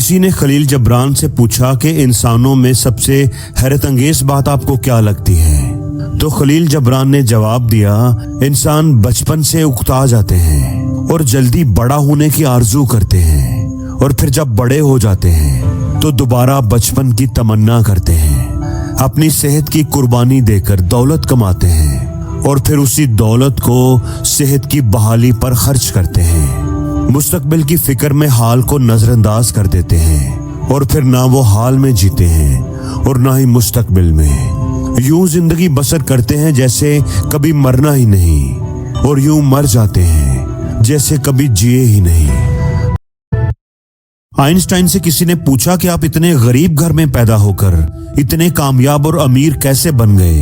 किसी ने खलील जबरान से पूछा कि इंसानों में सबसे हैरत अंगेज बात आपको क्या लगती है? तो खलील जबरान ने जवाब दिया, इंसान बचपन से उकता जाते हैं और जल्दी बड़ा होने की आरजू करते हैं, और फिर जब बड़े हो जाते हैं तो दोबारा बचपन की तमन्ना करते हैं। अपनी सेहत की कुर्बानी देकर दौलत कमाते हैं और फिर उसी दौलत को सेहत की बहाली पर खर्च करते हैं। मुस्तकबिल की फिक्र में हाल को नजरअंदाज कर देते हैं और फिर ना वो हाल में जीते हैं और ना ही मुस्तकबिल में। यूं जिंदगी बसर करते हैं जैसे कभी मरना ही नहीं, और यूं मर जाते हैं जैसे कभी जिए ही नहीं। आइंस्टाइन से किसी ने पूछा कि आप इतने गरीब घर में पैदा होकर इतने कामयाब और अमीर कैसे बन गए?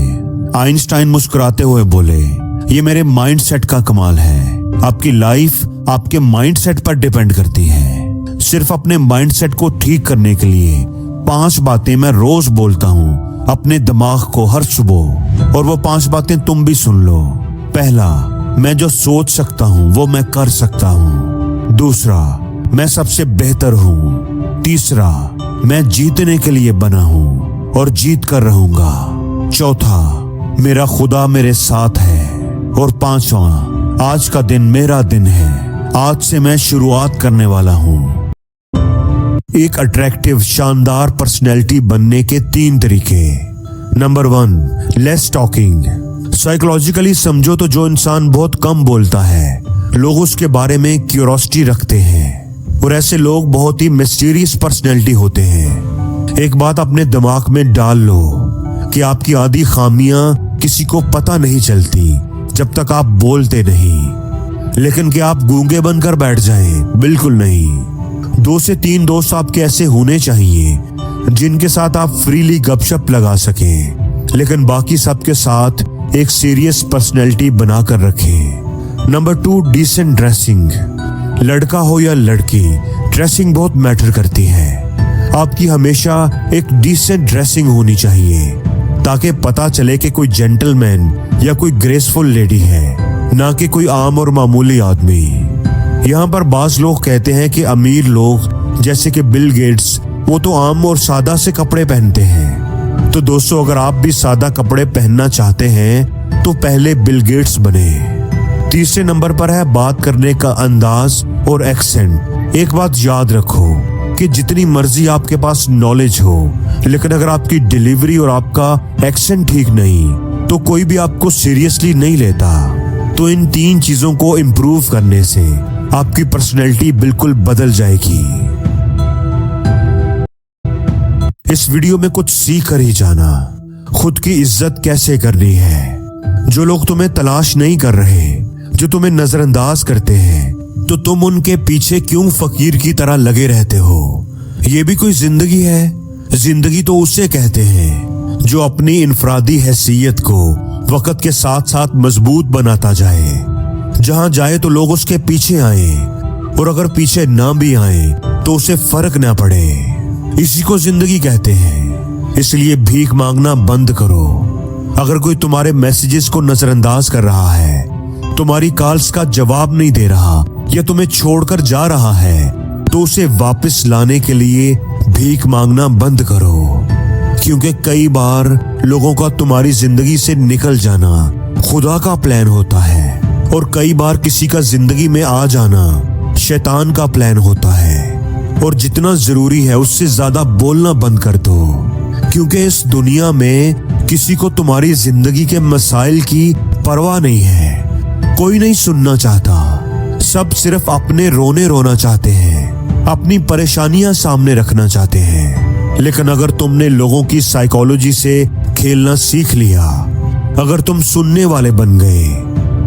आइंस्टाइन मुस्कुराते हुए बोले, ये मेरे माइंडसेट का कमाल है। आपकी लाइफ आपके माइंडसेट पर डिपेंड करती है। सिर्फ अपने माइंडसेट को ठीक करने के लिए 5 बातें मैं रोज बोलता हूँ अपने दिमाग को हर सुबह, और वो 5 बातें तुम भी सुन लो। पहला, मैं जो सोच सकता हूँ वो मैं कर सकता हूँ। दूसरा, मैं सबसे बेहतर हूँ। तीसरा, मैं जीतने के लिए बना हूँ और जीत कर रहूंगा। चौथा, मेरा खुदा मेरे साथ है। और 5वां, आज का दिन मेरा दिन है, आज से मैं शुरुआत करने वाला हूँ। एक अट्रैक्टिव शानदार पर्सनैलिटी बनने के 3 तरीके। Number 1, less talking. साइकोलॉजिकली समझो तो जो इंसान बहुत कम बोलता है, लोग उसके बारे में क्यूरियोसिटी रखते हैं, और ऐसे लोग बहुत ही मिस्टीरियस पर्सनैलिटी होते हैं। एक बात अपने दिमाग में डाल लो कि आपकी आधी खामियां किसी को पता नहीं चलती जब तक आप बोलते नहीं। लेकिन क्या आप गूंगे बनकर बैठ जाएं? बिल्कुल नहीं। 2 से 3 दोस्त आपके ऐसे होने चाहिए जिनके साथ आप फ्रीली गपशप लगा सकें, लेकिन बाकी सबके साथ एक सीरियस पर्सनैलिटी बनाकर रखें। Number 2, decent dressing. लड़का हो या लड़की, ड्रेसिंग बहुत मैटर करती है। आपकी हमेशा एक डिसेंट ड्रेसिंग होनी चाहिए ताकि पता चले कि कोई जेंटलमैन या कोई ग्रेसफुल लेडी है, ना कि कोई आम और मामूली आदमी। यहाँ पर बाज लोग कहते हैं कि अमीर लोग जैसे कि बिल गेट्स, वो तो आम और सादा से कपड़े पहनते हैं। तो दोस्तों, अगर आप भी सादा कपड़े पहनना चाहते हैं तो पहले बिल गेट्स बने। तीसरे नंबर पर है बात करने का अंदाज और एक्सेंट। एक बात याद रखो कि जितनी मर्जी आपके पास नॉलेज हो, लेकिन अगर आपकी डिलीवरी और आपका एक्सेंट ठीक नहीं तो कोई भी आपको सीरियसली नहीं लेता। तो इन 3 चीजों को इम्प्रूव करने से आपकी पर्सनैलिटी बिल्कुल बदल जाएगी। इस वीडियो में कुछ सीख कर ही जाना, खुद की इज्जत कैसे करनी है। जो लोग तुम्हें तलाश नहीं कर रहे, जो तुम्हें नजरअंदाज करते हैं, तो तुम उनके पीछे क्यों फकीर की तरह लगे रहते हो? ये भी कोई जिंदगी है? जिंदगी तो उसे कहते हैं जो अपनी इनफरादी हैसियत को वक्त के साथ साथ मजबूत बनाता जाए। जहां जाए तो लोग उसके पीछे आए, और अगर पीछे ना भी आए तो उसे फर्क ना पड़े। इसी को जिंदगी कहते हैं। इसलिए भीख मांगना बंद करो। अगर कोई तुम्हारे मैसेजेस को नजरअंदाज कर रहा है, तुम्हारी कॉल्स का जवाब नहीं दे रहा या तुम्हें छोड़कर जा रहा है, तो उसे वापस लाने के लिए भीख मांगना बंद करो। क्योंकि कई बार लोगों का तुम्हारी जिंदगी से निकल जाना खुदा का प्लान होता है, और कई बार किसी का जिंदगी में आ जाना शैतान का प्लान होता है। और जितना जरूरी है उससे ज्यादा बोलना बंद कर दो, क्योंकि इस दुनिया में किसी को तुम्हारी जिंदगी के मसाइल की परवाह नहीं है। कोई नहीं सुनना चाहता, सब सिर्फ अपने रोना चाहते हैं, अपनी परेशानियां सामने रखना चाहते हैं। लेकिन अगर तुमने लोगों की साइकोलॉजी से खेलना सीख लिया, अगर तुम सुनने वाले बन गए,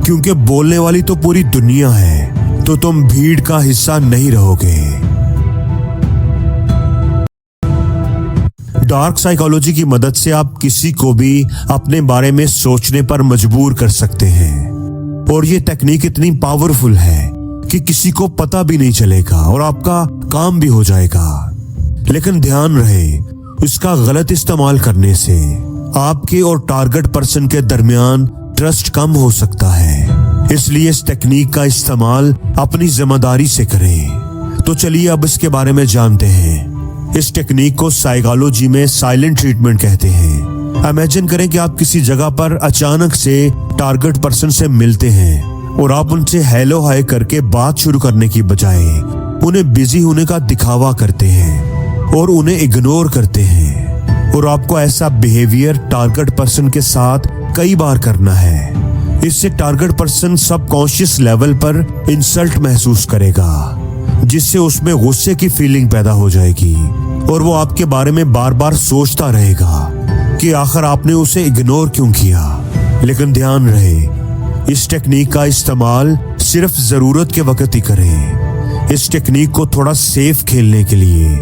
क्योंकि बोलने वाली तो पूरी दुनिया है, तो तुम भीड़ का हिस्सा नहीं रहोगे। डार्क साइकोलॉजी की मदद से आप किसी को भी अपने बारे में सोचने पर मजबूर कर सकते हैं, और ये टेक्निक इतनी पावरफुल है कि किसी को पता भी नहीं चलेगा और आपका काम भी हो जाएगा। लेकिन ध्यान रहे, इसका गलत इस्तेमाल करने से आपके और टारगेट पर्सन के दरमियान ट्रस्ट कम हो सकता है। इसलिए इस टेक्निक का इस्तेमाल अपनी जिम्मेदारी से करें। तो चलिए अब इसके बारे में जानते हैं। इस टेक्निक को साइकोलॉजी में साइलेंट ट्रीटमेंट कहते हैं। इमेजिन करें कि आप किसी जगह पर अचानक से टारगेट पर्सन से मिलते हैं और आप उनसे हेलो हाय करके बात शुरू करने की बजाय उन्हें बिजी होने का दिखावा करते हैं और उन्हें इग्नोर करते हैं। और आपको ऐसा बिहेवियर टारगेट पर्सन के साथ कई बार करना है। इससे टारगेट पर्सन सबकॉन्शियस लेवल पर इंसल्ट महसूस करेगा, जिससे उसमें गुस्से की फीलिंग पैदा हो जाएगी और वो आपके बारे में बार बार सोचता रहेगा कि आखिर आपने उसे इग्नोर क्यों किया। लेकिन ध्यान रहे, इस टेक्निक का इस्तेमाल सिर्फ जरूरत के वक्त ही करें। इस टेक्निक को थोड़ा सेफ खेलने के लिए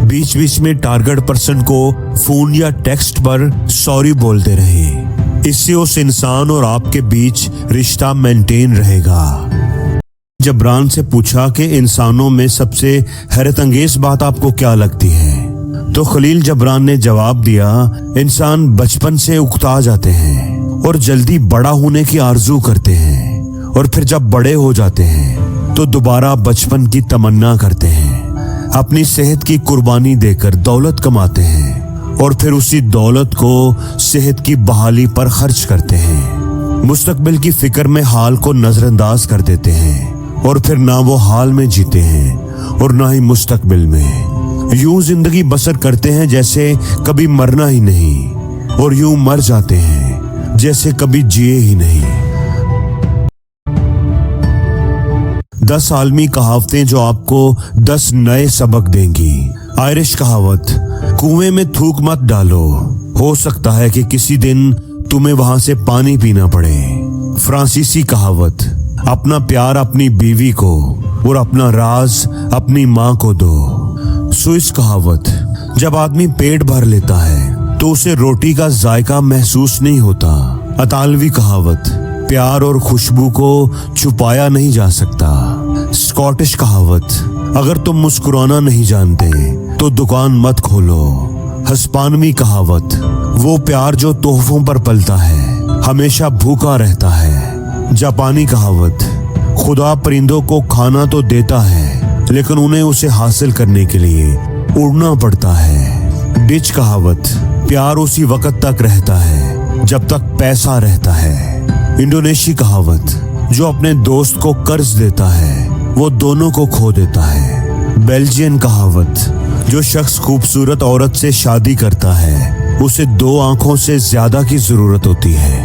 बीच बीच में टारगेट पर्सन को फोन या टेक्स्ट पर सॉरी बोलते रहें। इससे उस इंसान और आपके बीच रिश्ता मेंटेन रहेगा। जबरान से पूछा कि इंसानों में सबसे हैरत अंगेज बात आपको क्या लगती है, तो खलील जबरान ने जवाब दिया, इंसान बचपन से उकता जाते हैं और जल्दी बड़ा होने की आरजू करते हैं, और फिर जब बड़े हो जाते हैं तो दोबारा बचपन की तमन्ना करते हैं। अपनी सेहत की कुर्बानी देकर दौलत कमाते हैं और फिर उसी दौलत को सेहत की बहाली पर खर्च करते हैं। मुस्तकबिल की फिक्र में हाल को नजरअंदाज कर देते हैं और फिर ना वो हाल में जीते हैं और ना ही मुस्तकबिल में। यूं जिंदगी बसर करते हैं जैसे कभी मरना ही नहीं, और यूं मर जाते हैं जैसे कभी जिए ही नहीं। 10 आलमी कहावतें जो आपको 10 नए सबक देंगी। आयरिश कहावत, कुएं में थूक मत डालो, हो सकता है कि किसी दिन तुम्हें वहां से पानी पीना पड़े। फ्रांसीसी कहावत, अपना प्यार अपनी बीवी को और अपना राज अपनी माँ को दो। स्विस कहावत, जब आदमी पेट भर लेता है तो उसे रोटी का जायका महसूस नहीं होता। अतालवी कहावत, प्यार और खुशबू को छुपाया नहीं जा सकता। स्कॉटिश कहावत, अगर तुम मुस्कुराना नहीं जानते तो दुकान मत खोलो। हस्पानवी कहावत, वो प्यार जो तोहफों पर पलता है हमेशा भूखा रहता है। जापानी कहावत, खुदा परिंदों को खाना तो देता है लेकिन उन्हें उसे हासिल करने के लिए उड़ना पड़ता है। डिच कहावत, प्यार उसी वक्त तक रहता है जब तक पैसा रहता है। इंडोनेशी कहावत, जो अपने दोस्त को कर्ज देता है वो दोनों को खो देता है। बेल्जियन कहावत, जो शख्स खूबसूरत औरत से शादी करता है उसे 2 आंखों से ज्यादा की जरूरत होती है।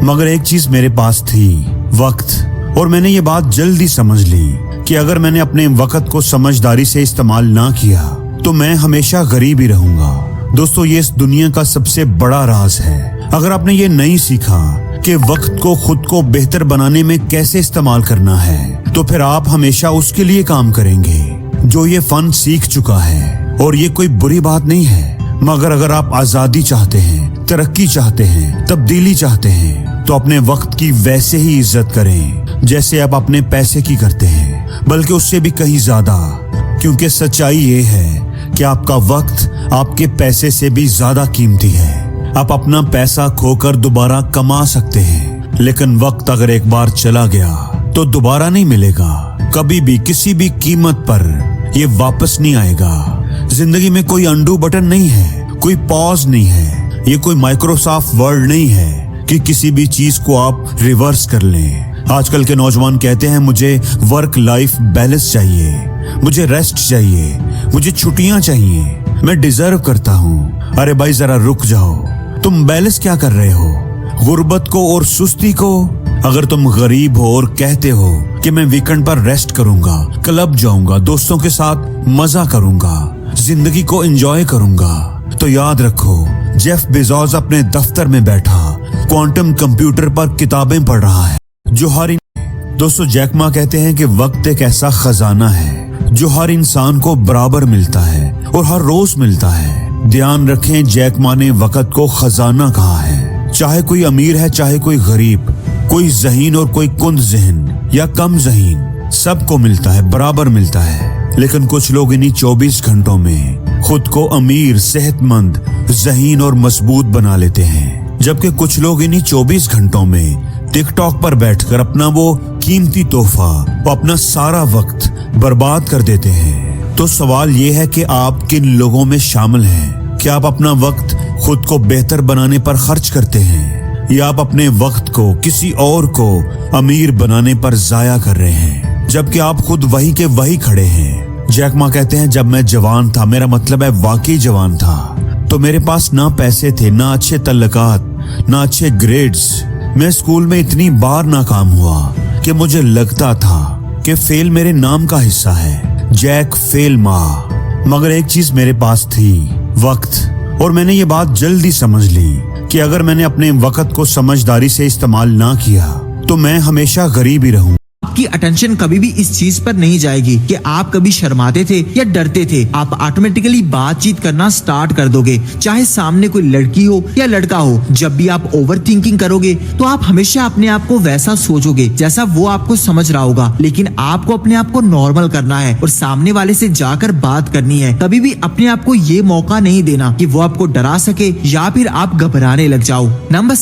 मगर एक चीज मेरे पास थी, वक्त, और मैंने ये बात जल्दी समझ ली कि अगर मैंने अपने वक्त को समझदारी से इस्तेमाल ना किया तो मैं हमेशा गरीब ही रहूंगा। दोस्तों, ये इस दुनिया का सबसे बड़ा राज है। अगर आपने ये नहीं सीखा कि वक्त को खुद को बेहतर बनाने में कैसे इस्तेमाल करना है तो फिर आप हमेशा उसके लिए काम करेंगे जो ये फन सीख चुका है। और ये कोई बुरी बात नहीं है, मगर अगर आप आजादी चाहते हैं, तरक्की चाहते हैं, तब्दीली चाहते हैं तो अपने वक्त की वैसे ही इज्जत करें जैसे आप अपने पैसे की करते हैं, बल्कि उससे भी कहीं ज्यादा। क्योंकि सच्चाई ये है कि आपका वक्त आपके पैसे से भी ज्यादा कीमती है। आप अपना पैसा खोकर दोबारा कमा सकते हैं, लेकिन वक्त अगर एक बार चला गया तो दोबारा नहीं मिलेगा। कभी भी किसी भी कीमत पर ये वापस नहीं आएगा। जिंदगी में कोई अंडू बटन नहीं है, कोई पॉज नहीं है, ये कोई माइक्रोसॉफ्ट वर्ड नहीं है कि किसी भी चीज को आप रिवर्स कर लें। आजकल के नौजवान कहते हैं मुझे वर्क लाइफ बैलेंस चाहिए, मुझे रेस्ट चाहिए, मुझे छुट्टियां चाहिए, मैं डिजर्व करता हूँ। अरे भाई जरा रुक जाओ, तुम बैलेंस क्या कर रहे हो? गुर्बत को और सुस्ती को? अगर तुम गरीब हो और कहते हो कि मैं वीकेंड पर रेस्ट करूंगा, क्लब जाऊंगा, दोस्तों के साथ मजा करूंगा, जिंदगी को एंजॉय करूंगा, तो याद रखो जेफ बेजोस अपने दफ्तर में बैठा क्वांटम कंप्यूटर पर किताबें पढ़ रहा है जो हर दोस्तों जैक मा कहते हैं कि वक्त एक ऐसा खजाना है जो हर इंसान को बराबर मिलता है और हर रोज मिलता है। ध्यान रखें, जैक मा ने वक्त को खजाना कहा है। चाहे कोई अमीर है, चाहे कोई गरीब, कोई ज़हीन और कोई कुंद ज़हन या कम ज़हीन, सबको मिलता है, बराबर मिलता है। लेकिन कुछ लोग इन्हीं 24 घंटों में खुद को अमीर, सेहतमंद, ज़हीन और मजबूत बना लेते हैं, जबकि कुछ लोग इन्हीं 24 घंटों में टिकटॉक पर बैठकर अपना वो कीमती तोहफा और अपना सारा वक्त बर्बाद कर देते हैं। तो सवाल ये है कि आप किन लोगों में शामिल हैं? क्या आप अपना वक्त खुद को बेहतर बनाने पर खर्च करते हैं, या आप अपने वक्त को किसी और को अमीर बनाने पर जाया कर रहे हैं, जबकि आप खुद वही के वही खड़े हैं? जैक मा कहते हैं, जब मैं जवान था, मेरा मतलब है वाकई जवान था, तो मेरे पास ना पैसे थे, ना अच्छे तल्लुकात, ना अच्छे ग्रेड्स। मैं स्कूल में इतनी बार नाकाम हुआ कि मुझे लगता था कि फेल मेरे नाम का हिस्सा है। जैक फेल मा। मगर एक चीज मेरे पास थी, वक्त। और मैंने ये बात जल्दी समझ ली कि अगर मैंने अपने वक्त को समझदारी से इस्तेमाल ना किया तो मैं हमेशा गरीब ही रहूं। आपकी अटेंशन कभी भी इस चीज पर नहीं जाएगी कि आप कभी शर्माते थे या डरते थे। आप ऑटोमेटिकली बातचीत करना स्टार्ट कर दोगे, चाहे सामने कोई लड़की हो या लड़का हो। जब भी आप ओवर थिंकिंग करोगे तो आप हमेशा अपने आप को वैसा सोचोगे जैसा वो आपको समझ रहा होगा, लेकिन आपको अपने आप को नॉर्मल करना है और सामने वाले से जाकर बात करनी है। कभी भी अपने आप को ये मौका नहीं देना कि वो आपको डरा सके या फिर आप घबराने लग जाओ। नंबर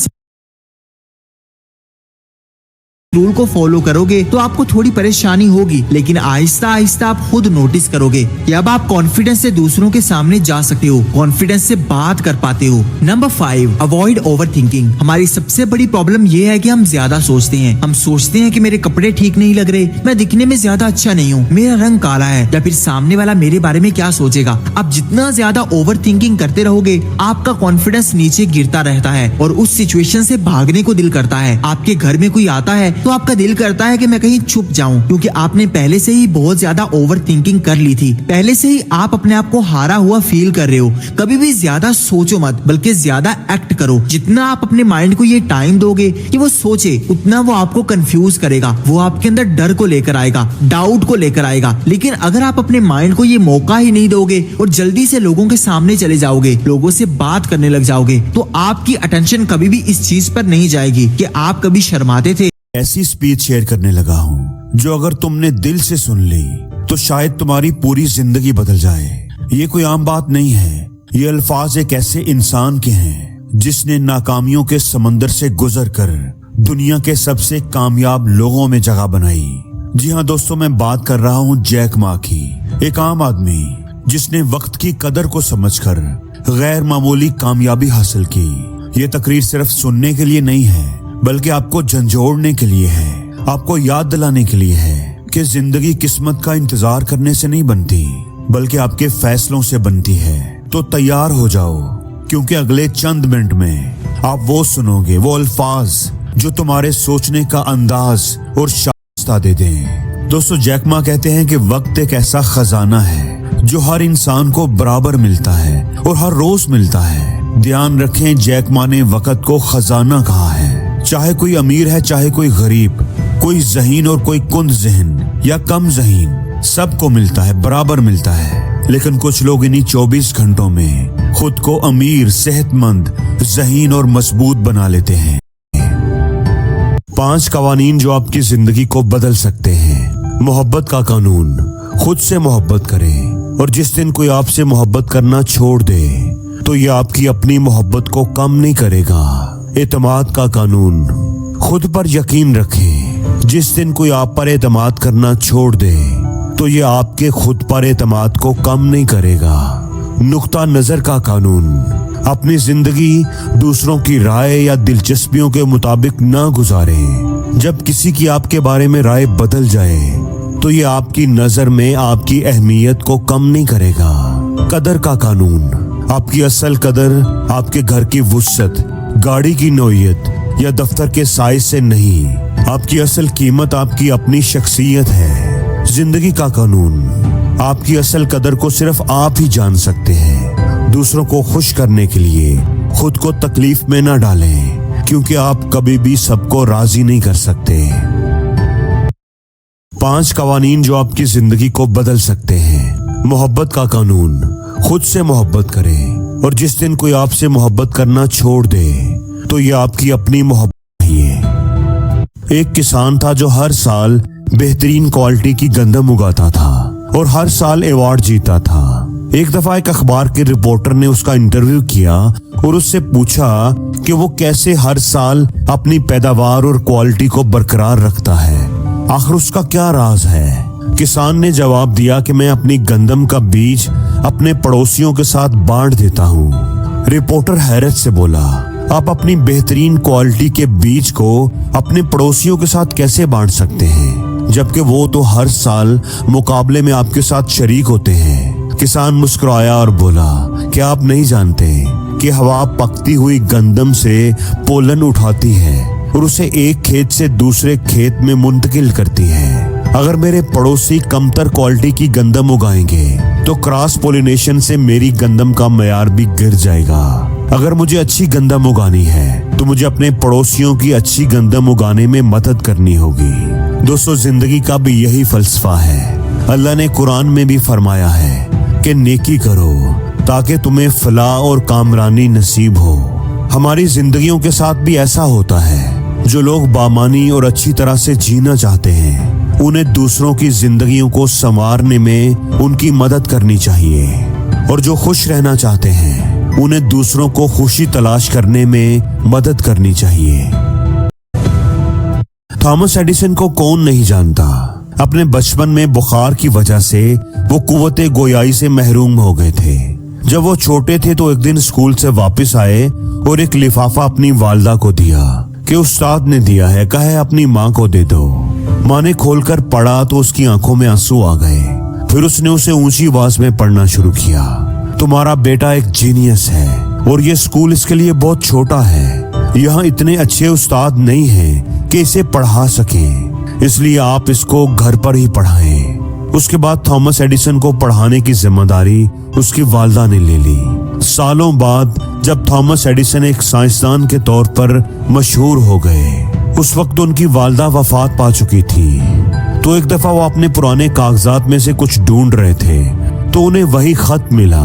रूल को फॉलो करोगे तो आपको थोड़ी परेशानी होगी, लेकिन आहिस्ता आहिस्ता आप खुद नोटिस करोगे कि अब आप कॉन्फिडेंस से दूसरों के सामने जा सकते हो, कॉन्फिडेंस से बात कर पाते हो। Number 5, avoid over thinking. हमारी सबसे बड़ी प्रॉब्लम ये है कि हम ज्यादा सोचते हैं। हम सोचते हैं कि मेरे कपड़े ठीक नहीं लग रहे, मैं दिखने में ज्यादा अच्छा नहीं हूँ, मेरा रंग काला है, या फिर सामने वाला मेरे बारे में क्या सोचेगा। आप जितना ज्यादा ओवर थिंकिंग करते रहोगे, आपका कॉन्फिडेंस नीचे गिरता रहता है और उस सिचुएशन से भागने को दिल करता है। आपके घर में कोई आता है तो आपका दिल करता है कि मैं कहीं छुप जाऊं, क्योंकि आपने पहले से ही बहुत ज्यादा ओवर थिंकिंग कर ली थी। पहले से ही आप अपने आप को हारा हुआ फील कर रहे हो। कभी भी ज्यादा सोचो मत, बल्कि ज्यादा एक्ट करो। जितना आप अपने माइंड को ये टाइम दोगे कि वो सोचे, उतना वो आपको कंफ्यूज करेगा, वो आपके अंदर डर को लेकर आएगा, डाउट को लेकर आएगा। लेकिन अगर आप अपने माइंड को ये मौका ही नहीं दोगे और जल्दी से लोगों के सामने चले जाओगे, लोगों से बात करने लग जाओगे, तो आपकी अटेंशन कभी भी इस चीज पर नहीं जाएगी कि आप कभी शर्माते थे। ऐसी स्पीच शेयर करने लगा हूँ जो अगर तुमने दिल से सुन ली तो शायद तुम्हारी पूरी जिंदगी बदल जाए। ये कोई आम बात नहीं है। ये अल्फाज एक ऐसे इंसान के हैं जिसने नाकामियों के समंदर से गुजरकर दुनिया के सबसे कामयाब लोगों में जगह बनाई। जी हाँ दोस्तों, मैं बात कर रहा हूँ जैक मा की। एक आम आदमी जिसने वक्त की कदर को समझकर गैर मामूली कामयाबी हासिल की। ये तकरीर सिर्फ सुनने के लिए नहीं है, बल्कि आपको झंझोड़ने के लिए है, आपको याद दिलाने के लिए है कि जिंदगी किस्मत का इंतजार करने से नहीं बनती, बल्कि आपके फैसलों से बनती है। तो तैयार हो जाओ, क्योंकि अगले चंद मिनट में आप वो सुनोगे, वो अल्फाज जो तुम्हारे सोचने का अंदाज और शास्ता दे दें। दोस्तों, जैक मा कहते हैं कि वक्त एक ऐसा खजाना है जो हर इंसान को बराबर मिलता है और हर रोज मिलता है। ध्यान रखें, जैक मा ने वक्त को खजाना कहा है। चाहे कोई अमीर है, चाहे कोई गरीब, कोई ज़हीन और कोई कुंद ज़हन या कम ज़हीन, सबको मिलता है, बराबर मिलता है। लेकिन कुछ लोग इन्हीं 24 घंटों में खुद को अमीर, सेहतमंद, ज़हीन और मजबूत बना लेते हैं। 5 कवानीन जो आपकी जिंदगी को बदल सकते हैं। मोहब्बत का कानून, खुद से मोहब्बत करें, और जिस दिन कोई आपसे मोहब्बत करना छोड़ दे तो ये आपकी अपनी मोहब्बत को कम नहीं करेगा। एतमाद का कानून, खुद पर यकीन रखें। जिस दिन कोई आप पर एतमाद करना छोड़ दे तो ये आपके खुद पर एतमाद को कम नहीं करेगा। नुक्ता नजर का कानून, अपनी जिंदगी दूसरों की राय या दिलचस्पियों के मुताबिक ना गुजारें। जब किसी की आपके बारे में राय बदल जाए तो ये आपकी नजर में आपकी अहमियत को कम नहीं करेगा। कदर का कानून, आपकी असल कदर आपके घर की वुसअत, गाड़ी की नौयत या दफ्तर के साइज से नहीं, आपकी असल कीमत आपकी अपनी शख्सियत है। जिंदगी का कानून, आपकी असल कदर को सिर्फ आप ही जान सकते हैं। दूसरों को खुश करने के लिए खुद को तकलीफ में ना डालें, क्योंकि आप कभी भी सबको राजी नहीं कर सकते। 5 कवानीन जो आपकी जिंदगी को बदल सकते हैं। मोहब्बत का कानून, खुद से मोहब्बत करें, और जिस दिन कोई आपसे मोहब्बत करना छोड़ दे तो ये आपकी अपनी मोहब्बत नहीं है। एक किसान था जो हर साल बेहतरीन क्वालिटी की गंदम उगाता था और हर साल अवार्ड जीता था। एक दफा एक अखबार के रिपोर्टर ने उसका इंटरव्यू किया और उससे पूछा कि वो कैसे हर साल अपनी पैदावार और क्वालिटी को बरकरार रखता है, आखिर उसका क्या राज है। किसान ने जवाब दिया कि मैं अपनी गंदम का बीज अपने पड़ोसियों के साथ बांट देता हूँ। रिपोर्टर हैरत से बोला, आप अपनी बेहतरीन क्वालिटी के बीज को अपने पड़ोसियों के साथ कैसे बांट सकते हैं, जबकि वो तो हर साल मुकाबले में आपके साथ शरीक होते हैं। किसान मुस्कुराया और बोला, क्या आप नहीं जानते कि हवा पकती हुई गंदम से पोलन उठाती है और उसे एक खेत से दूसरे खेत में मुंतकिल करती है। अगर मेरे पड़ोसी कमतर क्वालिटी की गंदम उगाएंगे तो क्रॉस पोलिनेशन से मेरी गंदम का मयार भी गिर जाएगा। अगर मुझे अच्छी गंदम उगानी है तो मुझे अपने पड़ोसियों की अच्छी गंदम उगाने में मदद करनी होगी। दोस्तों, जिंदगी का भी यही फलसफा है। अल्लाह ने कुरान में भी फरमाया है कि नेकी करो ताकि तुम्हें फलाह और कामरानी नसीब हो। हमारी जिंदगियों के साथ भी ऐसा होता है। जो लोग बामानी और अच्छी तरह से जीना चाहते हैं उन्हें दूसरों की जिंदगियों को संवारने में उनकी मदद करनी चाहिए, और जो खुश रहना चाहते हैं उन्हें दूसरों को खुशी तलाश करने में मदद करनी चाहिए। थॉमस एडिसन को कौन नहीं जानता। अपने बचपन में बुखार की वजह से वो कुव्वते गोयाई से महरूम हो गए थे। जब वो छोटे थे तो एक दिन स्कूल से वापस आए और एक लिफाफा अपनी वालदा को दिया कि उस्ताद ने दिया है, कहे अपनी माँ को दे दो। माँ ने खोलकर पढ़ा तो उसकी आंखों में आंसू आ गए। फिर उसने उसे ऊंची आवाज में पढ़ना शुरू किया, तुम्हारा बेटा एक जीनियस है और ये स्कूल इसके लिए बहुत छोटा है। यहाँ इतने अच्छे उस्ताद नहीं हैं कि इसे पढ़ा सकें, इसलिए आप इसको घर पर ही पढ़ाएं। उसके बाद थॉमस एडिसन को पढ़ाने की जिम्मेदारी उसकी वालदा ने ले ली। सालों बाद जब थॉमस एडिसन एक साइंसदान के तौर पर मशहूर हो गए, उस वक्त उनकी वालदा वफात पा चुकी थी। तो एक दफा वो अपने पुराने कागजात में से कुछ ढूंढ रहे थे तो उन्हें वही खत मिला।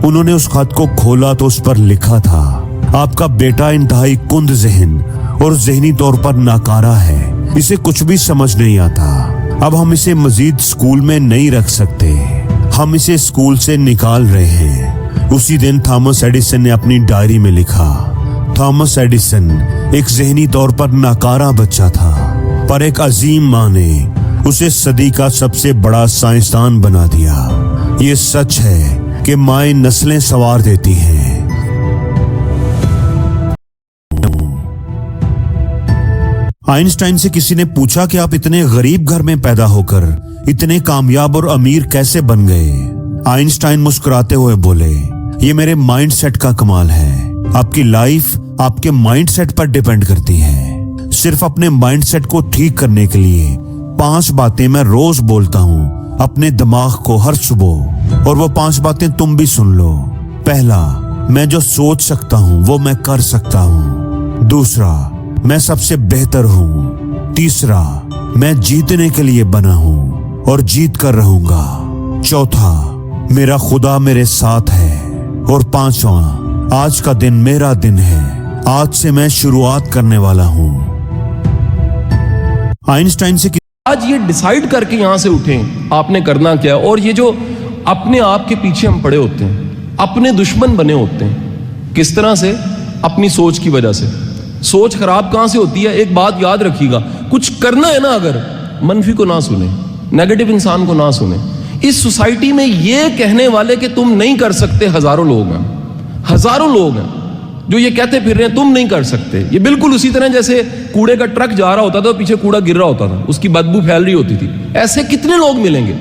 उन्होंने उस खत को खोला तो उस पर लिखा था, आपका बेटा इंतहाई कुंद ज़हन और ज़हनी तौर पर नाकारा है, इसे कुछ भी समझ नहीं आता। अब हम इसे मजीद स्कूल में नहीं रख सकते, हम इसे स्कूल से निकाल रहे हैं। उसी दिन थॉमस एडिसन ने अपनी डायरी में लिखा, थॉमस एडिसन एक ज़हनी तौर पर नाकारा बच्चा था, पर एक अजीम माँ ने उसे सदी का सबसे बड़ा साइंसदान बना दिया। ये सच है कि माएं नस्लें संवार देती हैं। आइंस्टाइन से किसी ने पूछा कि आप इतने गरीब घर में पैदा होकर इतने कामयाब और अमीर कैसे बन गए। आइंस्टाइन मुस्कुराते हुए बोले, ये मेरे माइंडसेट का कमाल है। आपकी लाइफ आपके माइंडसेट पर डिपेंड करती है। सिर्फ अपने माइंडसेट को ठीक करने के लिए 5 बातें मैं रोज बोलता हूँ अपने दिमाग को हर सुबह, और वो 5 बातें तुम भी सुन लो। पहला, मैं जो सोच सकता हूँ वो मैं कर सकता हूँ। दूसरा, मैं सबसे बेहतर हूँ। तीसरा, मैं जीतने के लिए बना हूँ और जीत कर रहूंगा। चौथा, मेरा खुदा मेरे साथ है। और 5वां, आज का दिन मेरा दिन है, आज से मैं शुरुआत करने वाला हूँ। आइंस्टाइन से आज ये डिसाइड करके यहां से उठें आपने करना क्या है। और ये जो अपने आप के पीछे हम पड़े होते हैं, अपने दुश्मन बने होते हैं, किस तरह से? अपनी सोच की वजह से। सोच खराब कहां से होती है? एक बात याद रखिएगा, कुछ करना है ना, अगर मनफी को ना सुने, नेगेटिव इंसान को ना सुने। इस सोसाइटी में ये कहने वाले कि तुम नहीं कर सकते हजारों लोग हैं, हजारों लोग हैं जो ये कहते फिर रहे हैं तुम नहीं कर सकते। ये बिल्कुल उसी तरह जैसे कूड़े का ट्रक जा रहा होता था, पीछे कूड़ा गिर रहा होता था, उसकी बदबू फैल रही होती थी। ऐसे कितने लोग मिलेंगे?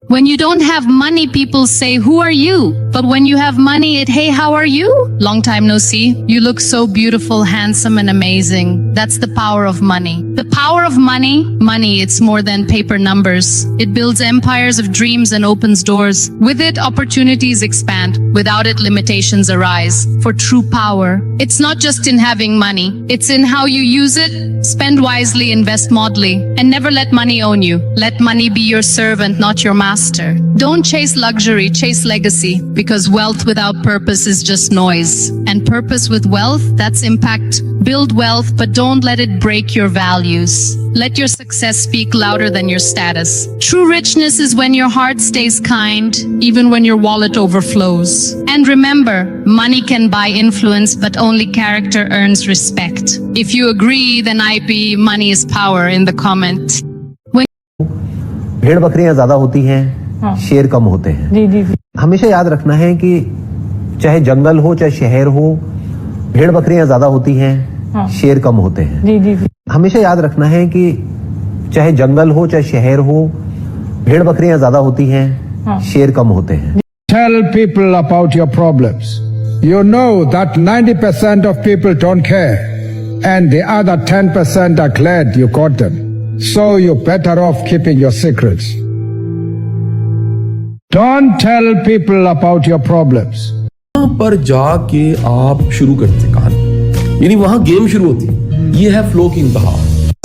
When you don't have money, people say, who are you? But when you have money, hey, how are you? Long time no see. You look so beautiful, handsome, and amazing. That's the power of money. The power of money, it's more than paper numbers. It builds empires of dreams and opens doors. With it, opportunities expand. Without it, limitations arise. For true power, it's not just in having money. It's in how you use it. Spend wisely, invest modestly, and never let money own you. Let money be your servant, not your master. Don't chase luxury, chase legacy, because wealth without purpose is just noise. And purpose with wealth, that's impact. Build wealth, but don't let it break your values. Let your success speak louder than your status. True richness is when your heart stays kind, even when your wallet overflows. And remember, money can buy influence, but only character earns respect. If you agree, then IP money is power in the comment. भेड़ बकरियां ज्यादा होती हैं, हाँ। शेर कम होते हैं। जी जी जी। हमेशा याद रखना है कि चाहे जंगल हो चाहे शहर हो, भेड़ बकरियां ज्यादा होती हैं, हाँ। शेर कम होते हैं। जी जी जी। हमेशा याद रखना है कि चाहे जंगल हो चाहे शहर हो, भेड़ बकरियां ज्यादा होती हैं, हाँ। शेर कम होते हैं। Tell people about your problems. You know that 90% of people don't care, and the other 10% are glad you got them. So you're better off keeping your secrets. Don't tell people about your problems. वहां पर जाके आप शुरू करते कहानी, यानी वहां game शुरू होती है। ये है फ्लो की इंतहा।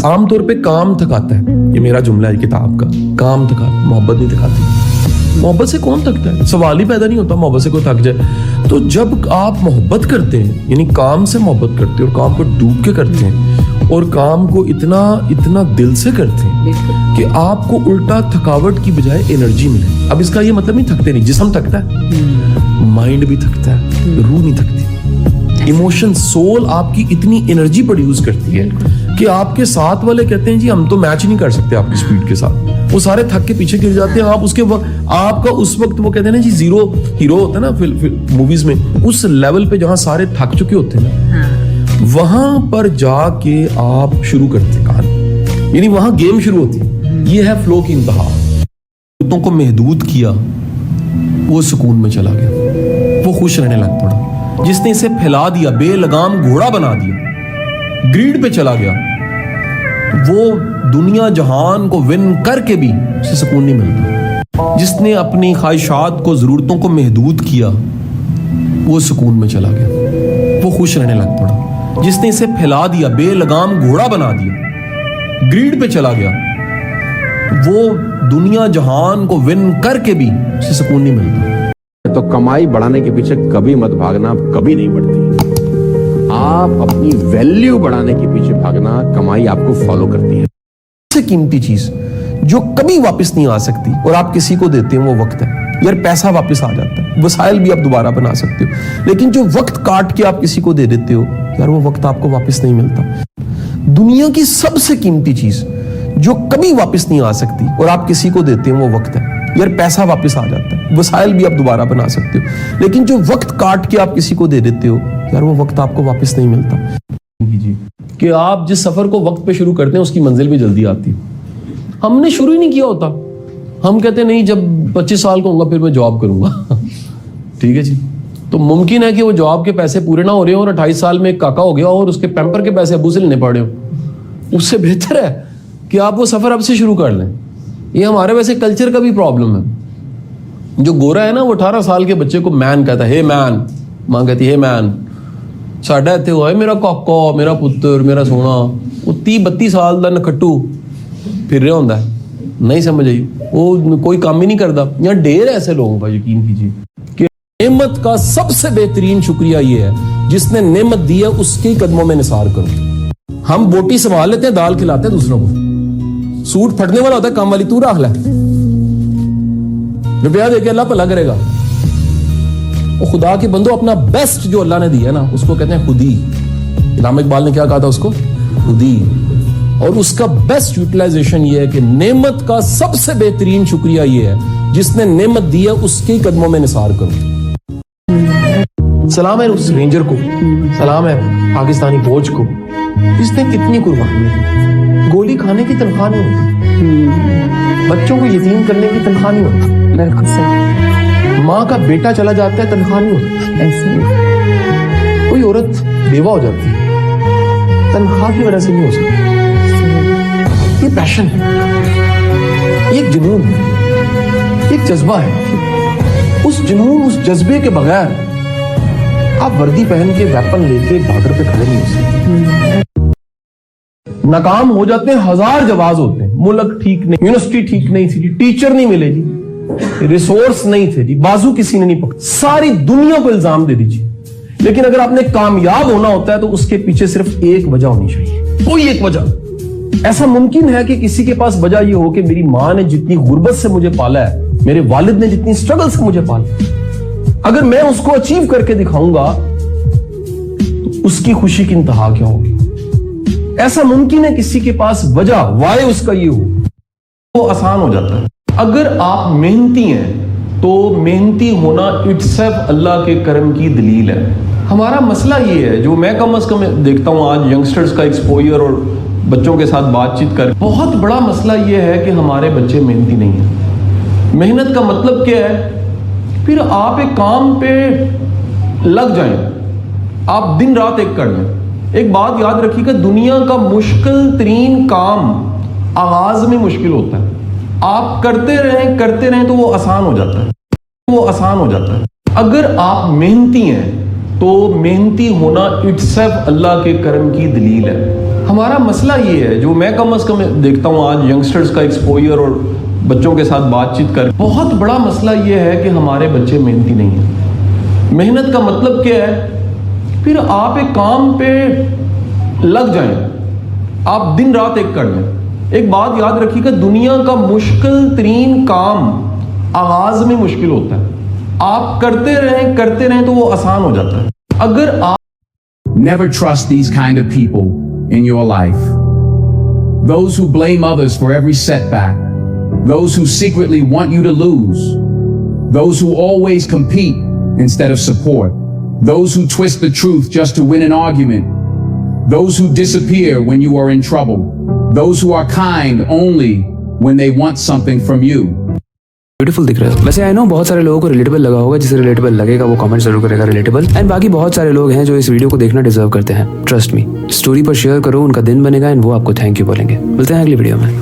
आमतौर पे काम थकाता है, ये मेरा जुमला है किताब का। काम थका, मोहब्बत नहीं थकाती। मोहब्बत से कौन थकता है? सवाल ही पैदा नहीं होता मोहब्बत से कोई थक जाए। तो जब आप मोहब्बत करते हैं, यानी काम से मोहब्बत करते हैं और काम को डूब के करते हैं और काम को इतना दिल से करते हैं कि आपको उल्टा थकावट की बजाय एनर्जी मिले। अब इसका ये मतलब नहीं थकते नहीं, जिस्म थकता है, माइंड भी थकता है, रूह नहीं थकती। इमोशन, सोल आपकी इतनी एनर्जी प्रोड्यूस करती है कि आपके साथ वाले कहते हैं जी हम तो मैच नहीं कर सकते आपकी स्पीड के साथ। वो सारे थक के पीछे गिर जाते हैं। आप उसके आपका उस वक्त वो कहते हैं ना जी जीरो हीरो होता है ना मूवीज में, उस लेवल पे जहां सारे थक चुके होते हैं ना, वहां पर जाके आप शुरू करते कहानी, यानी वहां गेम शुरू होती है। ये है फ्लो की इंतहा। कुत्तों को महदूद किया, वो सुकून में चला गया, वो खुश रहने लग पड़ा। जिसने इसे फैला दिया, बेलगाम घोड़ा बना दिया, ग्रीड पे चला गया, वो दुनिया जहान को विन करके भी उसे सुकून नहीं मिलता। जिसने अपनी ख्वाहिशात को, जरूरतों को महदूद किया, वो सुकून में चला गया, वो खुश रहने लग पड़ा। जिसने इसे फैला दिया, बेलगाम घोड़ा बना दिया, ग्रीड पे चला गया, वो दुनिया जहान को विन करके भी उसे सुकून नहीं मिलता। तो कमाई बढ़ाने के पीछे कभी मत भागना, कभी नहीं बढ़ती। आप अपनी वैल्यू बढ़ाने के पीछे भागना, कमाई आपको फॉलो करती है। सबसे कीमती चीज जो कभी वापस नहीं आ सकती और आप किसी को देते हैं वो वक्त है। यार पैसा वापस आ जाता है, वसाइल भी आप दोबारा बना सकते हो, लेकिन जो वक्त काट के आप किसी को दे देते हो, यार वो वक्त आपको वापस नहीं मिलता। दुनिया की सबसे कीमती चीज जो कभी वापस नहीं आ सकती और आप किसी को देते हैं वो वक्त है। यार पैसा वापस आ जाता है, वसाइल भी आप दोबारा बना सकते हो, लेकिन जो वक्त काट के आप किसी को दे देते हो, यार वो वक्त आपको वापस नहीं मिलता। कि आप जिस सफर को वक्त पे शुरू करते हैं उसकी मंजिल भी जल्दी आती है। हमने शुरू ही नहीं किया होता, हम कहते नहीं जब 25 साल का होगा फिर मैं जॉब करूंगा। ठीक है जी, तो मुमकिन है कि वो जॉब के पैसे पूरे ना हो रहे हो और 28 साल में एक काका हो गया और उसके पैम्पर के पैसे अबू से लेने पड़े हो। उससे बेहतर है कि आप वो सफर अब से शुरू कर लें। ये हमारे वैसे कल्चर का भी प्रॉब्लम है। जो गोरा है ना, वो 18 साल के बच्चे को मैन कहता है, हे मैन, मां कहती है हे मैन। साढ़ा इतने हुआ है मेरा काका, मेरा पुत्र, मेरा सोना। वो 30-32 साल का नखट्टू फिर रहा होता है, नहीं समझ आई, वो कोई काम ही नहीं करता। यहाँ ढेर ऐसे लोगों का, यकीन कीजिए कि नेमत का सबसे बेहतरीन शुक्रिया ये है जिसने नेमत दी है उसके कदमों में निसार करो। हम बोटी संभाल लेते हैं, दाल खिलाते हैं दूसरों को। सूट फटने वाला होता है, काम वाली तू रख ले, रुपया देके अल्लाह भला करेगा। वो खुदा के बंदो, अपना बेस्ट जो अल्लाह ने दिया ना उसको कहते हैं खुदी। इल्हाम इकबाल ने क्या कहा था उसको? खुदी। और उसका बेस्ट यूटिलाइजेशन ये है कि नेमत का सबसे बेहतरीन शुक्रिया ये है जिसने नेमत दी है उसके कदमों में निसार करो। सलाम है उस रेंजर को, सलाम है पाकिस्तानी फौज को, इसने कितनी कुर्बानी दी। गोली खाने की तनख्वाह नहीं होती, बच्चों को यतीम करने की तनख्वाह नहीं होती, बिल्कुल सही। माँ का बेटा चला जाता है तनख्वाह नहीं होती, ऐसे कोई औरत बेवा हो जाती है तनख्वाह की वजह से नहीं हो सकती। ये पैशन है, ये एक जुनून है, एक जज्बा है। उस जुनून, उस जज्बे के बगैर आप वर्दी पहन के वेपन लेके बॉर्डर पे खड़े नहीं हो सकते। नाकाम हो जाते हैं, हजार जवाब होते हैं, मुल्क ठीक नहीं, यूनिवर्सिटी ठीक नहीं थी जी, टीचर नहीं मिले जी, रिसोर्स नहीं थे जी, बाजू किसी ने नहीं पकड़ा, सारी दुनिया को इल्जाम दे दीजिए। लेकिन अगर आपने कामयाब होना होता है तो उसके पीछे सिर्फ एक वजह होनी चाहिए, कोई एक वजह। ऐसा मुमकिन है कि किसी के पास वजह यह हो कि मेरी मां ने जितनी गुर्बत से मुझे पाला है, मेरे वालिद ने जितनी स्ट्रगल से मुझे पाला, अगर मैं उसको अचीव करके दिखाऊंगा तो उसकी खुशी की इंतहा क्या होगी। ऐसा मुमकिन है किसी के पास वजह, वाय उसका ये हो वो आसान हो जाता है। अगर आप मेहनती हैं तो मेहनती होना इटसेल्फ अल्लाह के करम की दलील है। हमारा मसला ये है, जो मैं कम से कम देखता हूँ आज यंगस्टर्स का एक्सपोजर और बच्चों के साथ बातचीत कर, बहुत बड़ा मसला ये है कि हमारे बच्चे मेहनती नहीं हैं। मेहनत का मतलब क्या है? फिर आप एक काम पे लग जाएं, आप दिन रात एक कर लें। एक बात याद रखिएगा, दुनिया का मुश्किल तरीन काम आगाज में मुश्किल होता है। आप करते रहें तो वो आसान हो जाता है, वो आसान हो जाता है। अगर आप मेहनती हैं तो मेहनती होना इटसेल्फ अल्लाह के करम की दलील है। हमारा मसला ये है, जो मैं कम से कम देखता हूँ आज यंगस्टर्स का एक्सपोजर और बच्चों के साथ बातचीत कर, बहुत बड़ा मसला ये है कि हमारे बच्चे मेहनती नहीं हैं। मेहनत का मतलब क्या है? फिर आप एक काम पे लग जाएं, आप दिन रात एक कर लें। एक बात याद रखिएगा, दुनिया का मुश्किल तरीन काम आगाज में मुश्किल होता है। आप करते रहें तो वो आसान हो जाता है। अगर आप Never trust these kind of people in your life. Those who blame others for every setback. Those who secretly want you to lose. Those who always compete instead of support. Those who twist the truth just to win an argument. Those who disappear when you are in trouble. Those who are kind only when they want something from you. Beautiful दिख रहा है। वैसे I know बहुत सारे लोगों को relatable लगा होगा, जिसे रिलेटेबल लगेगा वो कमेंट जरूर करेगा रिलेटेबल। एंड बाकी बहुत सारे लोग हैं जो इस वीडियो को देखना डिजर्व करते हैं। ट्रस्ट मी, स्टोरी पर शेयर करो, उनका दिन बनेगा एंड वो आपको थैंक यू बोलेंगे। मिलते हैं अगली वीडियो में।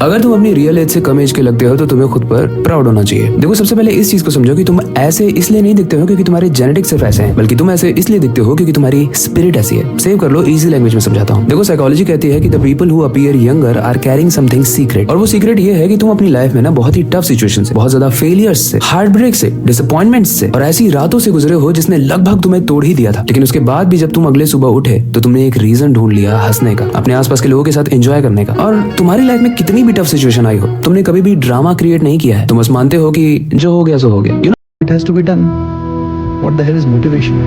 अगर तुम अपनी रियल एज से कम एज के लगते हो तो तुम्हें खुद पर प्राउड होना चाहिए। देखो, सबसे पहले इस चीज को समझो कि तुम ऐसे इसलिए नहीं दिखते हो क्योंकि तुम्हारे जेनेटिक्स सिर्फ ऐसे हैं, बल्कि तुम ऐसे इसलिए दिखते हो क्योंकि तुम्हारी स्पिरिट ऐसी है। सेव कर लो, इजी लैंग्वेज में समझाता हूँ। देखो, साइकोलॉजी कहती है कि the people who appear younger are carrying something secret. और वो सीक्रेट ये है कि तुम अपनी लाइफ में ना बहुत ही टफ सिचुएशन से, बहुत ज्यादा फेलियर्स से, हार्ट ब्रेक से, डिसअपॉइंटमेंट से और ऐसी रातों से गुजरे हो जिसने लगभग तुम्हें तोड़ ही दिया था। लेकिन उसके बाद भी जब तुम अगले सुबह उठे तो तुमने एक रीजन ढूंढ लिया हंसने का, अपने आसपास के लोगों के साथ एंजॉय करने का। और तुम्हारी लाइफ में कितनी भी टफ सिचुएशन आई हो, तुमने कभी भी ड्रामा क्रिएट नहीं किया है। तुम बस मानते हो कि जो हो गया सो हो गया। You know? It has to be done. What the hell is motivation?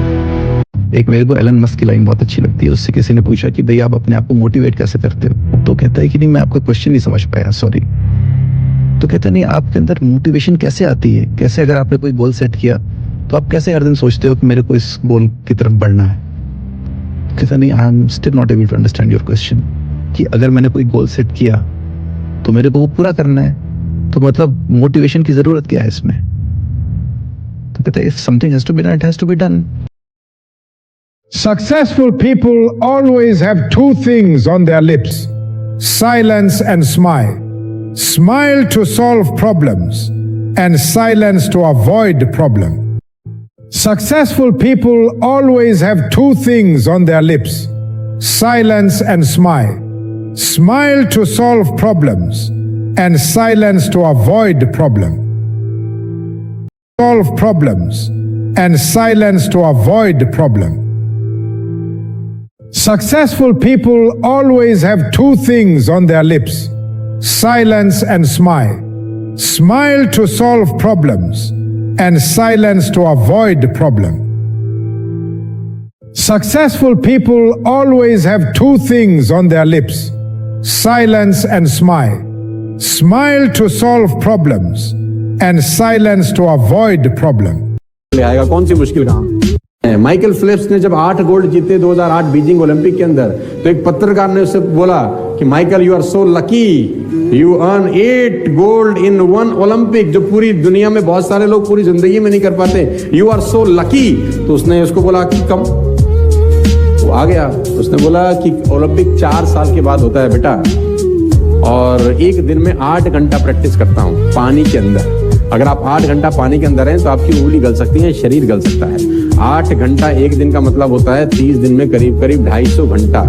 एक मेरे को एलन मस्क की लाइन बहुत अच्छी लगती है। उससे किसी ने पूछा कि भाई आप अपने आप को मोटिवेट कैसे करते हो, तो कहता है कि नहीं, मैं आपका क्वेश्चन नहीं समझ पाया, सॉरी। तो कहता नहीं, आपके अंदर मोटिवेशन कैसे आती है? कैसे, अगर आपने कोई गोल सेट किया तो आप कैसे हर दिन सोचते हो कि मेरे को इस गोल की तरफ बढ़ना है? कहता नहीं, I am still not able to understand your question, कि अगर मैंने कोई गोल सेट किया तो मेरे को वो पूरा करना है, तो मतलब मोटिवेशन की जरूरत क्या है इसमें? तो कहता है, if something has to be done, it has to be done. Successful people always have two things on their lips: silence and smile. Smile to solve problems and silence to avoid problem. Successful people always have two things on their lips: silence and smile. Smile to solve problems and silence to avoid problem. Solve problems and silence to avoid problem. Successful people always have two things on their lips: silence and smile. Smile to solve problems and silence to avoid problem. Successful people always have two things on their lips: silence and smile. Smile to solve problems and silence to avoid problem. ले आएगा, कौन सी मुश्किल काम है? Michael Philips ने जब 8 gold जीते 2008 Beijing Olympic के अंदर, तो एक पत्रकार ने उससे बोला कि Michael, you are so lucky, you earn 8 gold in 1 Olympic, जो पूरी दुनिया में बहुत सारे लोग पूरी जिंदगी में नहीं कर पाते। You are so lucky. तो उसने उसको बोला कि कम, वो आ गया, उसने बोला कि ओलंपिक 4 साल के बाद होता है बेटा, और एक दिन में 8 घंटा प्रैक्टिस करता हूं पानी के अंदर। अगर आप 8 घंटा पानी के अंदर हैं तो आपकी उंगली गल सकती है, शरीर गल सकता है। 8 घंटा एक दिन का मतलब होता है 30 दिन में करीब करीब 250 घंटा।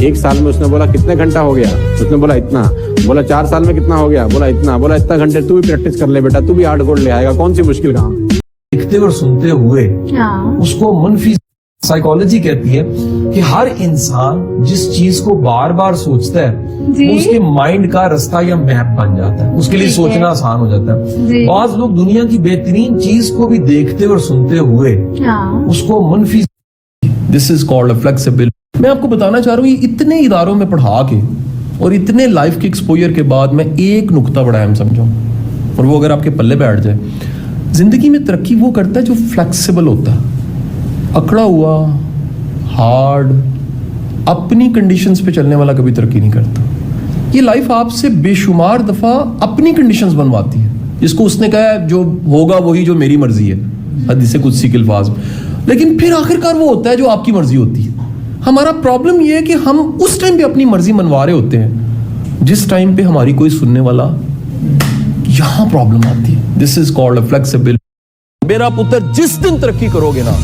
एक साल में उसने बोला कितने घंटा हो गया? उसने बोला इतना। बोला 4 साल में कितना हो गया? बोला इतना। बोला इतना घंटे तू भी प्रैक्टिस कर ले बेटा, तू भी 8 गोल्ड ले आएगा, कौन सी मुश्किल काम? दिखते और सुनते हुए उसको मनफी साइकोलॉजी कहती है कि हर इंसान जिस चीज को बार बार सोचता है वो उसके माइंड का रास्ता या मैप बन जाता है, उसके लिए सोचना आसान हो जाता है। बहुत लोग दुनिया की बेहतरीन चीज को भी देखते और सुनते हुए उसको मनफी, दिस इज कॉल्ड फ्लेक्सिबल। मैं आपको बताना चाह रहा हूँ, ये इतने इदारों में पढ़ा के और इतने लाइफ के एक्सपोजर के बाद मैं एक नुक्ता बड़ा अहम समझाऊं, और वो अगर आपके पल्ले बैठ जाए, जिंदगी में तरक्की वो करता है जो फ्लेक्सिबल होता है। अकड़ा हुआ, हार्ड, अपनी कंडीशंस पे चलने वाला कभी तरक्की नहीं करता। ये लाइफ आपसे बेशुमार दफा अपनी कंडीशंस बनवाती है, जिसको उसने कहा है जो होगा वही जो मेरी मर्जी है, हदीस कुदसी के अल्फाज में। लेकिन फिर आखिरकार वो होता है जो आपकी मर्जी होती है। हमारा प्रॉब्लम ये है कि हम उस टाइम पे अपनी मर्जी मनवा रहे होते हैं जिस टाइम पे हमारी कोई सुनने वाला, यहां प्रॉब्लम आती है। This is called a flexibility. मेरा पुत्र, जिस दिन तरक्की करोगे ना,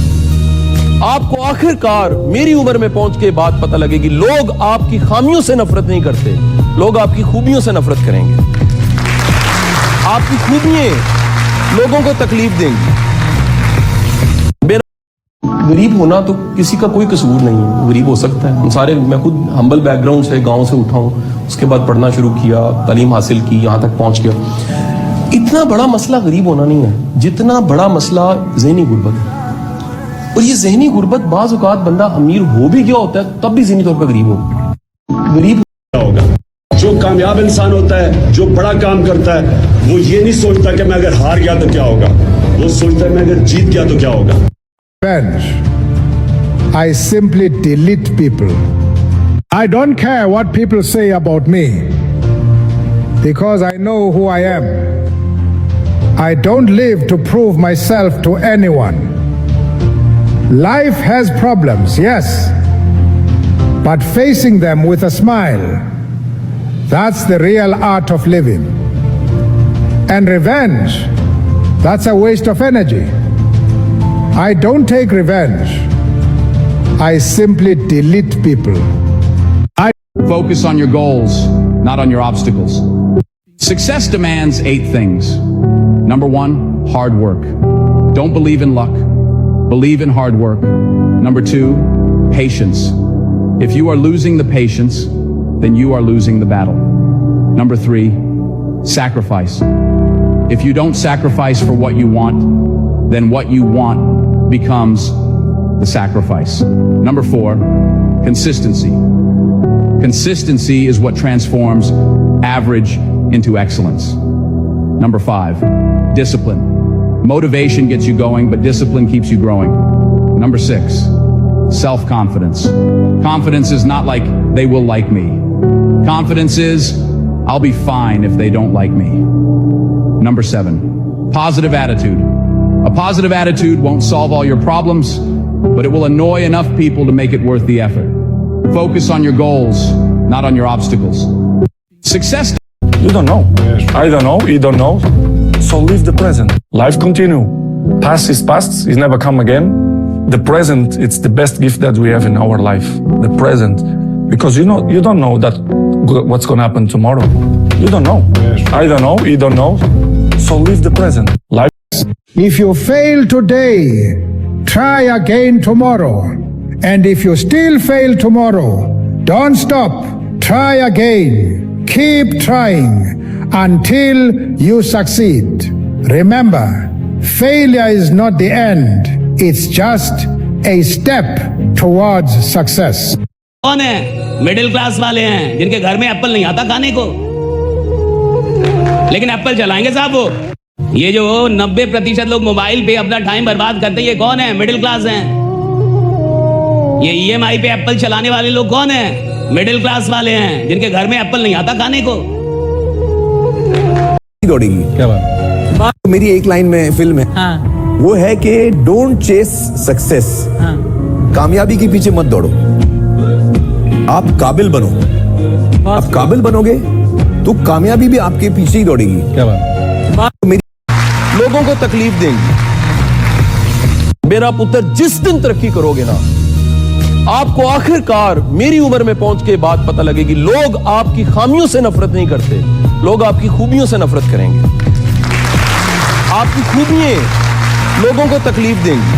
आपको आखिरकार मेरी उम्र में पहुंच के बात पता लगेगी, लोग आपकी खामियों से नफरत नहीं करते, लोग आपकी खूबियों से नफरत करेंगे। आपकी खूबियां लोगों को तकलीफ देंगी। गरीब होना तो किसी का कोई कसूर नहीं है, गरीब हो सकता है। हम सारे, मैं खुद हम्बल बैकग्राउंड से, गांव से उठा हूं, उसके बाद पढ़ना शुरू किया, तालीम हासिल की, यहां तक पहुंच गया। इतना बड़ा मसला गरीब होना नहीं है जितना बड़ा मसला ज़हनी गुर्बत है। और ये ज़हनी गुर्बत, बाज़ औक़ात बंदा अमीर हो भी गया होता है तब भी ज़हनी तौर पर गरीब हो। गरीब होगा जो कामयाब इंसान होता है, जो बड़ा काम करता है, वो ये नहीं सोचता कि मैं अगर हार गया तो क्या होगा, वो सोचता है मैं अगर जीत गया तो क्या होगा। I simply delete people. I don't care what people say about me because I know who I am. I don't live to prove myself to anyone. Life has problems, yes, but facing them with a smile, that's the real art of living. And revenge, that's a waste of energy. I don't take revenge. I simply delete people. Focus on your goals, not on your obstacles. Success demands 8 things. Number 1, hard work. Don't believe in luck. Believe in hard work. Number 2, patience. If you are losing the patience, then you are losing the battle. Number 3, sacrifice. If you don't sacrifice for what you want, then what you want becomes the sacrifice. Number 4, consistency. Consistency is what transforms average into excellence. Number 5, discipline. Motivation gets you going, but discipline keeps you growing. Number 6, self-confidence. Confidence is not like they will like me. Confidence is I'll be fine if they don't like me. Number 7, positive attitude. A positive attitude won't solve all your problems, but it will annoy enough people to make it worth the effort. Focus on your goals, not on your obstacles. Success. You don't know. I don't know. You don't know. So live the present. Life continue. Past is past. It's never come again. The present, it's the best gift that we have in our life. The present. Because you don't know that what's going to happen tomorrow. You don't know. I don't know. You don't know. So live the present. Life. If you fail today, try again tomorrow. And if you still fail tomorrow, don't stop. Try again. Keep trying until you succeed. Remember, failure is not the end. It's just a step towards success. कौन है? Middle class वाले हैं जिनके घर में Apple नहीं आता खाने को, लेकिन एप्पल चलाएंगे साहब वो। ये जो 90% लोग मोबाइल पे अपना टाइम बर्बाद करते हैं, ये कौन है? मिडिल क्लास हैं। ये EMI पे एप्पल चलाने वाले लोग कौन है? मिडिल क्लास वाले हैं जिनके घर में एप्पल नहीं आता खाने को। दौड़ेगी क्या बात? मेरी एक लाइन में फिल्म है, हाँ। वो है कि डोंट चेस सक्सेस। हाँ। कामयाबी के पीछे मत दौड़ो, आप काबिल बनो। आप काबिल बनोगे तो कामयाबी भी आपके पीछे ही दौड़ेगी। क्या बात? लोगों को तकलीफ देंगी। मेरा पुत्र, जिस दिन तरक्की करोगे ना, आपको आखिरकार मेरी उम्र में पहुंच के बात पता लगेगी, लोग आपकी खामियों से नफरत नहीं करते, लोग आपकी खूबियों से नफरत करेंगे। आपकी खूबियां लोगों को तकलीफ देंगी।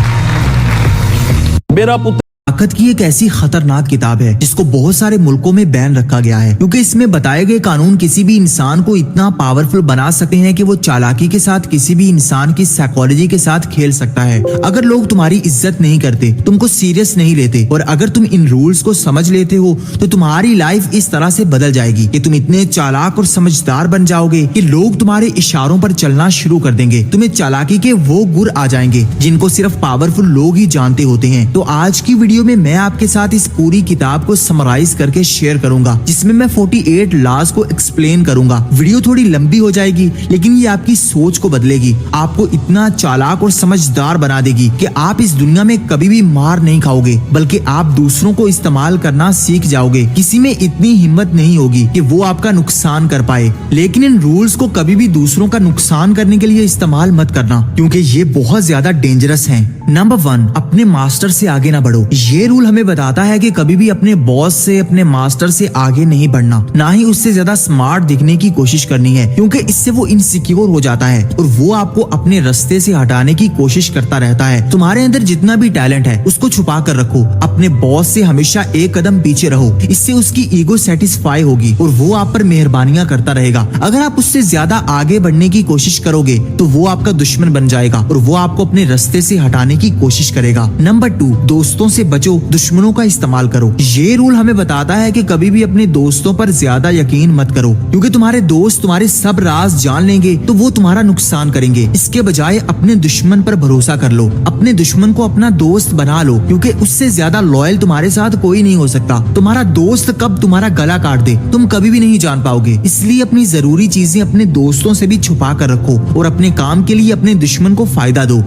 मेरा पुत्र ताकत की एक ऐसी खतरनाक किताब है जिसको बहुत सारे मुल्कों में बैन रखा गया है, क्योंकि इसमें बताए गए कानून किसी भी इंसान को इतना पावरफुल बना सकते हैं कि वो चालाकी के साथ किसी भी इंसान की साइकोलॉजी के साथ खेल सकता है। अगर लोग तुम्हारी इज्जत नहीं करते, तुमको सीरियस नहीं लेते, और अगर तुम इन रूल्स को समझ लेते हो तो तुम्हारी लाइफ इस तरह से बदल जाएगी कि तुम इतने चालाक और समझदार बन जाओगे कि लोग तुम्हारे इशारों पर चलना शुरू कर देंगे। तुम्हें चालाकी के वो गुर आ जाएंगे जिनको सिर्फ पावरफुल लोग ही जानते होते हैं। तो आज की वीडियो में मैं आपके साथ इस पूरी किताब को समराइज करके शेयर करूंगा, जिसमें मैं 48 लॉज को एक्सप्लेन करूंगा। वीडियो थोड़ी लंबी हो जाएगी, लेकिन ये आपकी सोच को बदलेगी, आपको इतना चालाक और समझदार बना देगी कि आप इस दुनिया में कभी भी मार नहीं खाओगे, बल्कि आप दूसरों को इस्तेमाल करना सीख जाओगे। किसी में इतनी हिम्मत नहीं होगी कि वो आपका नुकसान कर पाए। लेकिन इन रूल्स को कभी भी दूसरों का नुकसान करने के लिए इस्तेमाल मत करना, क्योंकि ये बहुत ज्यादा डेंजरस हैं। नंबर 1, अपने मास्टर से आगे ना बढ़ो। ये रूल हमें बताता है कि कभी भी अपने बॉस से, अपने मास्टर से आगे नहीं बढ़ना, ना ही उससे ज्यादा स्मार्ट दिखने की कोशिश करनी है, क्योंकि इससे वो इनसिक्योर हो जाता है और वो आपको अपने रास्ते से हटाने की कोशिश करता रहता है। तुम्हारे अंदर जितना भी टैलेंट है उसको छुपा कर रखो। अपने बॉस से हमेशा एक कदम पीछे रहो, इससे उसकी ईगो सेटिस्फाई होगी और वो आप पर मेहरबानियां करता रहेगा। अगर आप उससे ज्यादा आगे बढ़ने की कोशिश करोगे तो वो आपका दुश्मन बन जाएगा और वो आपको अपने रास्ते से हटाने की कोशिश करेगा। नंबर 2, दोस्तों से बचो, दुश्मनों का इस्तेमाल करो। ये रूल हमें बताता है कि कभी भी अपने दोस्तों पर ज्यादा यकीन मत करो, क्योंकि तुम्हारे दोस्त तुम्हारे सब राज जान लेंगे तो वो तुम्हारा नुकसान करेंगे। इसके बजाय अपने दुश्मन पर भरोसा कर लो, अपने दुश्मन को अपना दोस्त बना लो, क्योंकि उससे ज्यादा लॉयल तुम्हारे साथ कोई नहीं हो सकता। तुम्हारा दोस्त कब तुम्हारा गला काट दे तुम कभी भी नहीं जान पाओगे। इसलिए अपनी जरूरी चीजें अपने दोस्तों से भी छुपा कर रखो और अपने काम के लिए अपने दुश्मन को फायदा दो।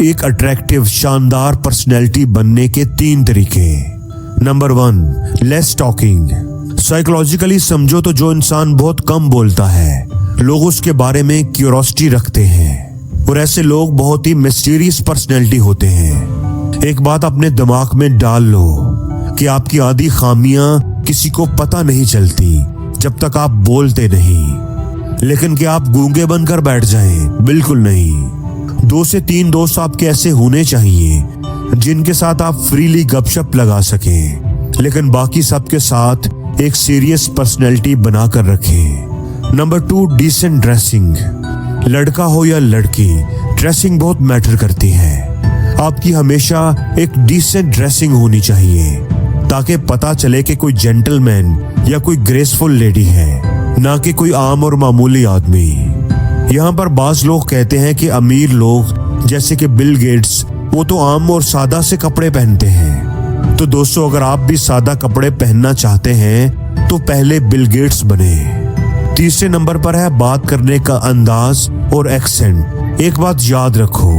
एक अट्रैक्टिव शानदार पर्सनैलिटी बनने के 3 तरीके। Number 1, less talking. साइकोलॉजिकली समझो तो जो इंसान बहुत कम बोलता है, लोग उसके बारे में क्यूरियोसिटी रखते हैं और ऐसे लोग बहुत ही मिस्टीरियस पर्सनैलिटी होते हैं। एक बात अपने दिमाग में डाल लो कि आपकी आधी खामियां किसी को पता नहीं चलती जब तक आप बोलते नहीं। लेकिन क्या आप गूंगे बनकर बैठ जाएं? बिल्कुल नहीं। 2 से 3 दोस्त आपके ऐसे होने चाहिए जिनके साथ आप फ्रीली गपशप लगा सकें, लेकिन बाकी सबके साथ एक सीरियस पर्सनैलिटी बनाकर रखें। Number 2, decent dressing. लड़का हो या लड़की, ड्रेसिंग बहुत मैटर करती है। आपकी हमेशा एक डिसेंट ड्रेसिंग होनी चाहिए ताकि पता चले कि कोई जेंटलमैन या कोई ग्रेसफुल लेडी है, ना कि कोई आम और मामूली आदमी। यहाँ पर बाज लोग कहते हैं कि अमीर लोग जैसे कि बिल गेट्स, वो तो आम और सादा से कपड़े पहनते हैं। तो दोस्तों, अगर आप भी सादा कपड़े पहनना चाहते हैं तो पहले बिल गेट्स बने। तीसरे नंबर पर है बात करने का अंदाज और एक्सेंट। एक बात याद रखो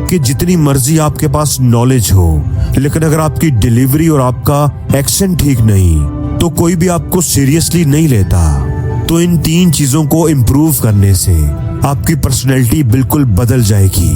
कि जितनी मर्जी आपके पास नॉलेज हो, लेकिन अगर आपकी डिलीवरी और आपका एक्सेंट ठीक नहीं तो कोई भी आपको सीरियसली नहीं लेता। तो इन 3 चीजों को इम्प्रूव करने से आपकी पर्सनैलिटी बिल्कुल बदल जाएगी।